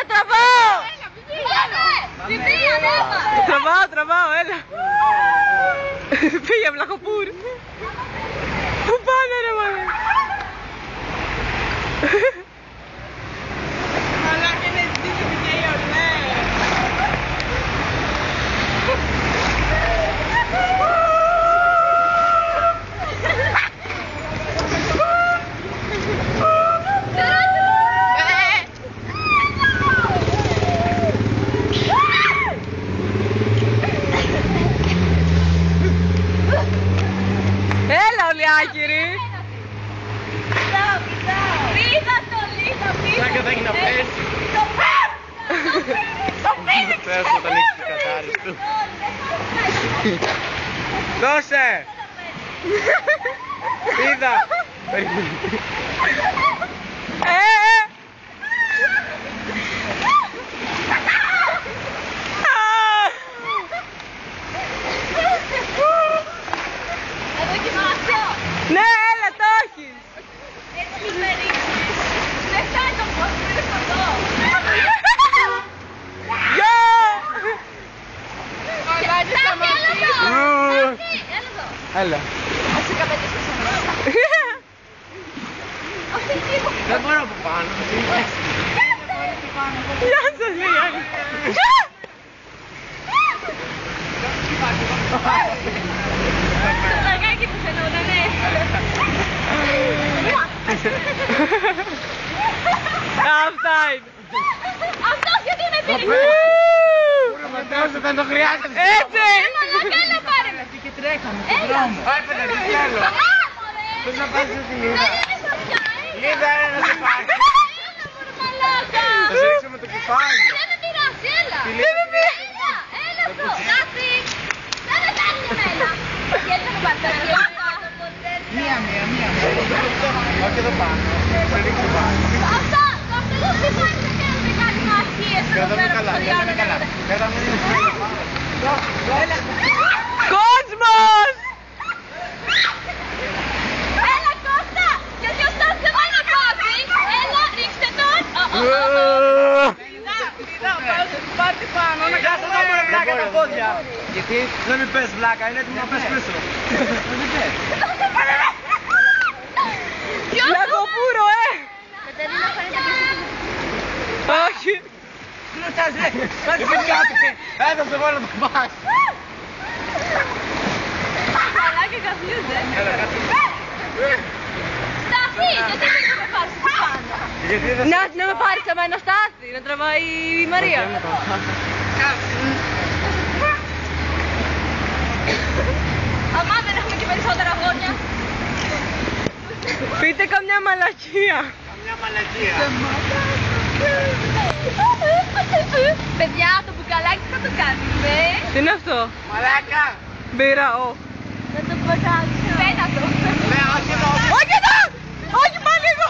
Έλα, τραβάω! Έλα, Τραβάω, έλα. Πήγε βλαχοπούρ. Πού πάνε ρε μάνα. μαλάκα είναι έτσι και η ορνέ. Έλα όλοι άκυροι. Πήδα το λίγο, πήδα. Σάκα θα έχει να πέσει. Το πήδα. Θες όταν έχεις την καθάριση του. Δώσε! Είδα! Να δοκιμάσω. Ναι, έλα, το έχεις. Έτσι με ρίχνεις. Δεν φτάνει το φως, είναι φωτό. Γεια! Τάκη, έλα εδώ. Τάκη, έλα εδώ. Έλα. Ας σε καπετήσω σαν μέσα. Όχι, λίγο. Δεν μπορώ από πάνω. Γεια σας, λέει η άλλη. Το τραγάκι που φαινόταν, ναι. Αυτά είναι. Αυτός γιατί με πήρε. Ματέος δεν το χρειάζεται. Έτσι. Μαλάκα, έλα πάρε με. Και τρέχαμε στον δρόμο. Έπαιζε, τι θέλω. Θες να πας στην Λίδα. Δεν είναι σοφιά, Λίδα, έλα να σε πάρει. Έλα μωρέ μαλάκα. Θα σε ρίξω με το κεφάλι. Δεν με πειράζει, έλα. Δεν με πειράζει. Έλα εδώ. Κάτσε. Δεν με κάνει εμένα. Γιατί δεν με πάρει τα μαλάκα. Μία. Όχι εδώ πάνω. Θα ρίξω πάνω. Αυτά. Το αυτός δεν μπορεί να κάνει κάτι μαχίες. Κρατάμε καλά, κρατάμε καλά. Κρατάμε καλά. Κόσμος! Έλα Κώστα. Γιατί ο Στάς δεν πάει να κόβει. Έλα, ρίξτε τον. Πάρτε πάνω, να κάτω να μπορεί βλάκα τα πόδια. Γιατί δεν μην πες βλάκα, είναι έτοιμο να πες πίσω. Λαγοπούρο, Κατερίνα, φαίνεται πίσω. Όχι. Κλωτσάς ρε, κάτι δεν κάτσε. Έδωσε μόνο το μπας. Μαλάκα καπνιούνται. Έλα, κάτσε. Στάθη, γιατί δεν με πάρεις από πάνω. Γιατί δεν Να με πάρεις εμένα, Στάθη, να τραβάει η Μαρία. Αμά, δεν έχουμε και περισσότερα αγόρια. Πείτε καμιά μαλακία. Καμιά μαλακία. Παιδιά, το μπουκαλάκι θα το κάνουμε. Τι είναι αυτό? Μαλάκα. Μπύρα, Να το πατάξω. Πέτα το. Ναι, όχι εδώ. Όχι εδώ! Όχι πάλι εδώ!